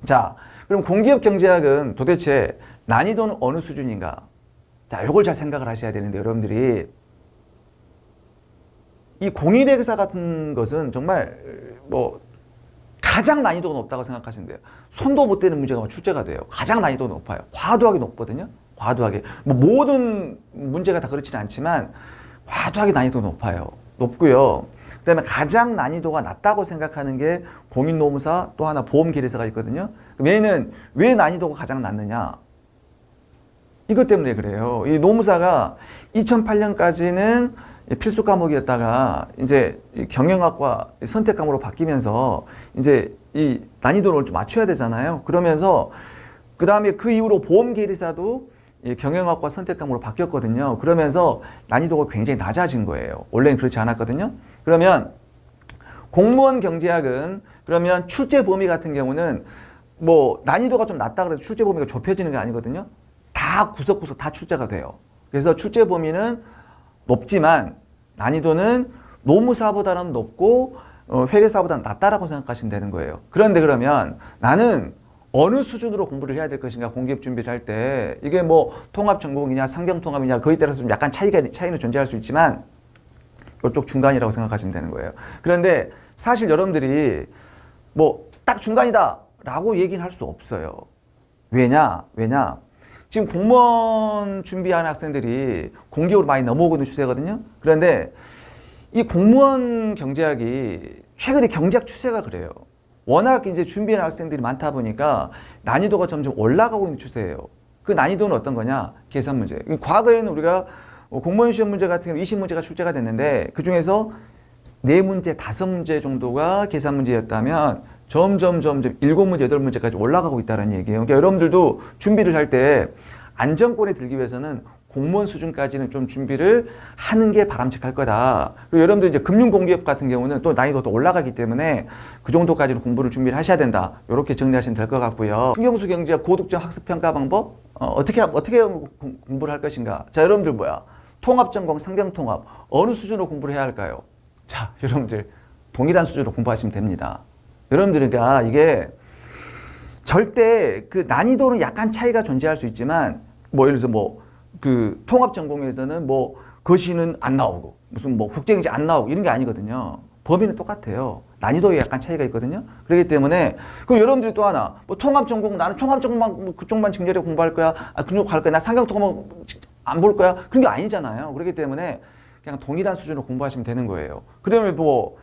자, 그럼 공기업 경제학은 도대체 난이도는 어느 수준인가? 자, 요걸 잘 생각을 하셔야 되는데 여러분들이 이 공인회계사 같은 것은 정말 뭐 가장 난이도가 높다고 생각하시면 돼요. 손도 못 대는 문제가 출제가 돼요. 가장 난이도가 높아요. 과도하게 높거든요. 과도하게. 뭐 모든 문제가 다 그렇지는 않지만 과도하게 난이도가 높아요. 높고요. 그다음에 가장 난이도가 낮다고 생각하는 게 공인노무사 또 하나 보험계례사가 있거든요. 그럼 얘는 왜 난이도가 가장 낮느냐? 이것 때문에 그래요. 이 노무사가 2008년까지는 필수 과목이었다가 이제 경영학과 선택 과목으로 바뀌면서 이제 이 난이도를 좀 맞춰야 되잖아요. 그러면서 그 다음에 그 이후로 보험계례사도 경영학과 선택 과목으로 바뀌었거든요. 그러면서 난이도가 굉장히 낮아진 거예요. 원래는 그렇지 않았거든요. 그러면 공무원 경제학은 그러면 출제 범위 같은 경우는 뭐 난이도가 좀 낮다 그래서 출제 범위가 좁혀지는 게 아니거든요. 다 구석구석 다 출제가 돼요. 그래서 출제 범위는 높지만 난이도는 노무사보다는 높고 회계사보다는 낮다라고 생각하시면 되는 거예요. 그런데 그러면 나는 어느 수준으로 공부를 해야 될 것인가 공기업 준비를 할 때 이게 뭐 통합전공이냐 상경통합이냐 거기에 따라서 좀 약간 차이는 존재할 수 있지만 이쪽 중간이라고 생각하시면 되는 거예요. 그런데 사실 여러분들이 뭐 딱 중간이다 라고 얘기는 할 수 없어요. 왜냐? 지금 공무원 준비하는 학생들이 공기업으로 많이 넘어오고 있는 추세거든요. 그런데 이 공무원 경제학이 최근에 경제학 추세가 그래요. 워낙 이제 준비하는 학생들이 많다 보니까 난이도가 점점 올라가고 있는 추세예요. 그 난이도는 어떤 거냐? 계산 문제. 과거에는 우리가 공무원 시험 문제 같은 경우 20문제가 출제가 됐는데 그 중에서 4문제, 5문제 정도가 계산 문제였다면 점점 7문제, 8문제까지 올라가고 있다는 얘기예요. 그러니까 여러분들도 준비를 할 때 안정권에 들기 위해서는 공무원 수준까지는 좀 준비를 하는 게 바람직할 거다. 그리고 여러분들 이제 금융공기업 같은 경우는 또 난이도가 또 올라가기 때문에 그 정도까지는 공부를 준비를 하셔야 된다. 이렇게 정리하시면 될 것 같고요. 신경수 경제학 고득점 학습평가 방법 어떻게 공부를 할 것인가? 자, 여러분들 뭐야? 통합전공, 상경통합 어느 수준으로 공부를 해야 할까요? 자, 여러분들 동일한 수준으로 공부하시면 됩니다. 여러분들이니까 이게 절대 그 난이도는 약간 차이가 존재할 수 있지만 뭐 예를 들어서 뭐 그 통합 전공에서는 뭐 거시는 안 나오고 무슨 뭐 국제경제 안 나오고 이런 게 아니거든요. 범위는 똑같아요. 난이도에 약간 차이가 있거든요. 그렇기 때문에 그럼 여러분들이 또 하나 뭐 통합 전공 나는 통합 전공만 그쪽만 직렬에 공부할 거야. 그쪽 갈 거야. 나 상경 통합 안 볼 거야. 그런 게 아니잖아요. 그렇기 때문에 그냥 동일한 수준으로 공부하시면 되는 거예요. 그다음에 뭐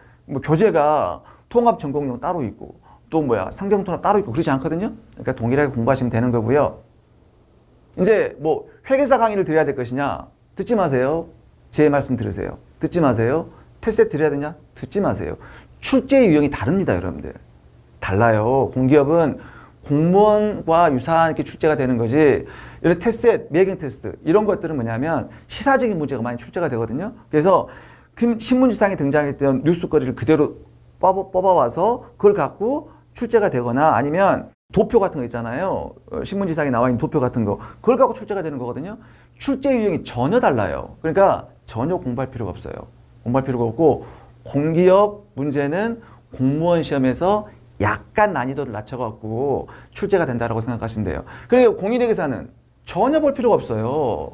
교재가 통합 전공용 따로 있고 또 뭐야 상경 통합 따로 있고 그러지 않거든요. 그러니까 동일하게 공부하시면 되는 거고요. 이제 뭐 회계사 강의를 드려야 될 것이냐? 듣지 마세요. 제 말씀 들으세요. 듣지 마세요. 테스트 드려야 되냐? 듣지 마세요. 출제 유형이 다릅니다, 여러분들. 달라요. 공기업은 공무원과 유사하게 출제가 되는 거지. 이런 테스트, 매경 테스트 이런 것들은 뭐냐면 시사적인 문제가 많이 출제가 되거든요. 그래서 신문지상에 등장했던 뉴스거리를 그대로 뽑아와서 그걸 갖고 출제가 되거나 아니면 도표 같은 거 있잖아요. 신문지상에 나와 있는 도표 같은 거. 그걸 갖고 출제가 되는 거거든요. 출제 유형이 전혀 달라요. 그러니까 전혀 공부할 필요가 없어요. 공부할 필요가 없고 공기업 문제는 공무원 시험에서 약간 난이도를 낮춰갖고 출제가 된다라고 생각하시면 돼요. 그리고 공인회계사는 전혀 볼 필요가 없어요.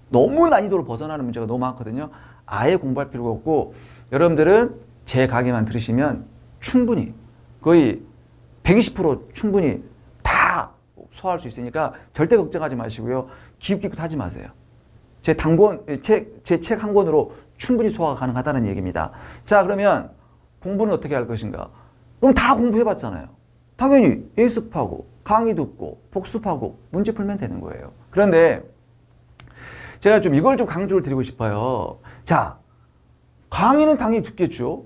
너무 난이도를 벗어나는 문제가 너무 많거든요. 아예 공부할 필요가 없고 여러분들은 제 강의만 들으시면 충분히 거의 120% 충분히 다 소화할 수 있으니까 절대 걱정하지 마시고요. 기웃기웃 하지 마세요. 제 책 한 권으로 충분히 소화가 가능하다는 얘기입니다. 자, 그러면 공부는 어떻게 할 것인가? 그럼 다 공부해봤잖아요. 당연히 예습하고 강의 듣고 복습하고 문제 풀면 되는 거예요. 그런데 제가 좀 이걸 좀 강조를 드리고 싶어요. 자, 강의는 당연히 듣겠죠.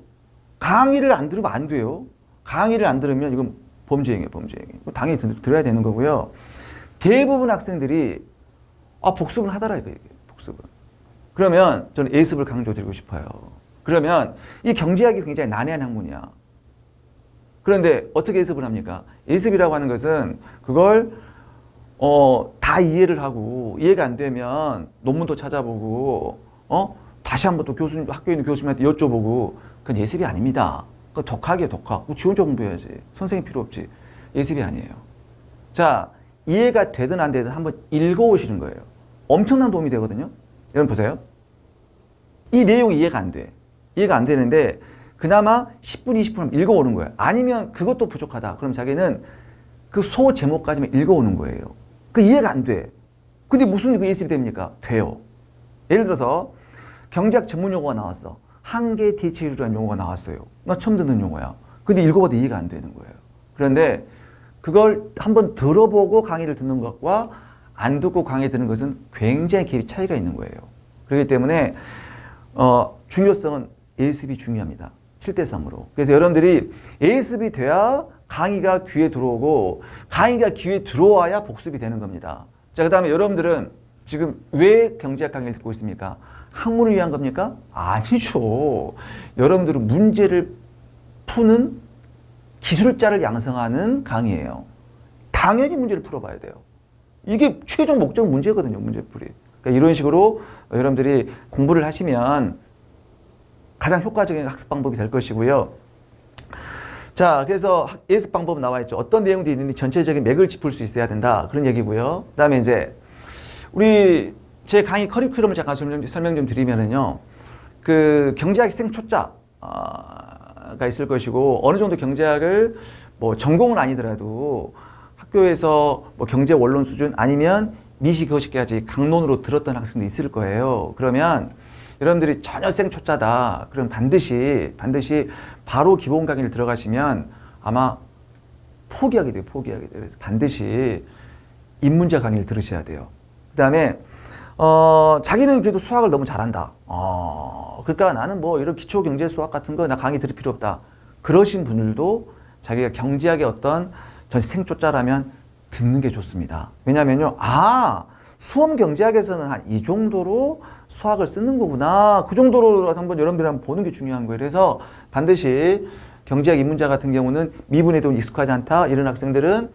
강의를 안 들으면 안 돼요. 강의를 안 들으면 이건 범죄행위예요, 범죄행위. 당연히 들어야 되는 거고요. 대부분 학생들이 복습은 하더라 이거예요, 복습은. 그러면 저는 예습을 강조드리고 싶어요. 그러면 이 경제학이 굉장히 난해한 학문이야. 그런데 어떻게 예습을 합니까? 예습이라고 하는 것은 그걸 다 이해를 하고 이해가 안 되면 논문도 찾아보고 다시 한번 또 학교에 있는 교수님한테 여쭤보고 그건 예습이 아닙니다. 그 독학이에요, 독학. 지원자 공부해야지. 선생님 필요 없지. 예습이 아니에요. 자, 이해가 되든 안 되든 한번 읽어오시는 거예요. 엄청난 도움이 되거든요. 여러분 보세요. 이 내용이 이해가 안 돼. 이해가 안 되는데 그나마 10분, 20분 읽어오는 거예요. 아니면 그것도 부족하다. 그럼 자기는 그 소 제목까지만 읽어오는 거예요. 그 이해가 안 돼. 근데 무슨 그 예습이 됩니까? 돼요. 예를 들어서 경제학 전문 용어가 나왔어. 한계 대체율이라는 용어가 나왔어요. 나 처음 듣는 용어야. 근데 읽어봐도 이해가 안 되는 거예요. 그런데 그걸 한번 들어보고 강의를 듣는 것과 안 듣고 강의 듣는 것은 굉장히 갭이 차이가 있는 거예요. 그렇기 때문에 중요성은 예습이 중요합니다. 7대3으로. 그래서 여러분들이 예습이 돼야 강의가 귀에 들어오고 강의가 귀에 들어와야 복습이 되는 겁니다. 자, 그 다음에 여러분들은 지금 왜 경제학 강의를 듣고 있습니까? 학문을 위한 겁니까? 아니죠. 여러분들은 문제를 푸는 기술자를 양성하는 강의예요. 당연히 문제를 풀어봐야 돼요. 이게 최종 목적 문제거든요. 문제풀이. 그러니까 이런 식으로 여러분들이 공부를 하시면 가장 효과적인 학습 방법이 될 것이고요. 자, 그래서 예습 방법 나와 있죠. 어떤 내용들이 있는지 전체적인 맥을 짚을 수 있어야 된다. 그런 얘기고요. 그 다음에 이제 우리 제 강의 커리큘럼을 잠깐 설명 좀 드리면은요. 그 경제학 생초짜가 있을 것이고 어느 정도 경제학을 뭐 전공은 아니더라도 학교에서 뭐 경제 원론 수준 아니면 미시 거시까지 강론으로 들었던 학생도 있을 거예요. 그러면 여러분들이 전혀 생초짜다. 그럼 반드시 바로 기본 강의를 들어가시면 아마 포기하게 돼요. 그래서 반드시 입문자 강의를 들으셔야 돼요. 그 다음에 자기는 그래도 수학을 너무 잘한다. 그러니까 나는 뭐 이런 기초 경제 수학 같은 거 나 강의 들을 필요 없다. 그러신 분들도 자기가 경제학의 어떤 전시 생초짜라면 듣는 게 좋습니다. 왜냐면요. 수험 경제학에서는 한 이 정도로 수학을 쓰는 거구나. 그 정도로 한번 여러분들이 한번 보는 게 중요한 거예요. 그래서 반드시 경제학 입문자 같은 경우는 미분에도 익숙하지 않다. 이런 학생들은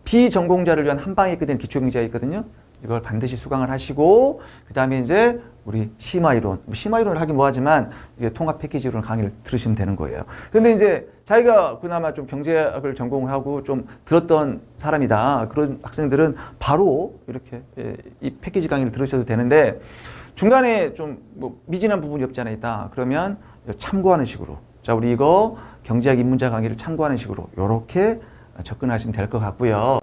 비전공자를 위한 한방에 있거든 기초 경제가 있거든요. 이걸 반드시 수강을 하시고 그 다음에 이제 우리 심화이론을 하긴 뭐하지만 이게 통합 패키지로 강의를 들으시면 되는 거예요. 그런데 이제 자기가 그나마 좀 경제학을 전공을 하고 좀 들었던 사람이다. 그런 학생들은 바로 이렇게 이 패키지 강의를 들으셔도 되는데 중간에 좀 뭐 미진한 부분이 없지 않아 있다. 그러면 참고하는 식으로 자 우리 이거 경제학 입문자 강의를 참고하는 식으로 이렇게 접근하시면 될 것 같고요.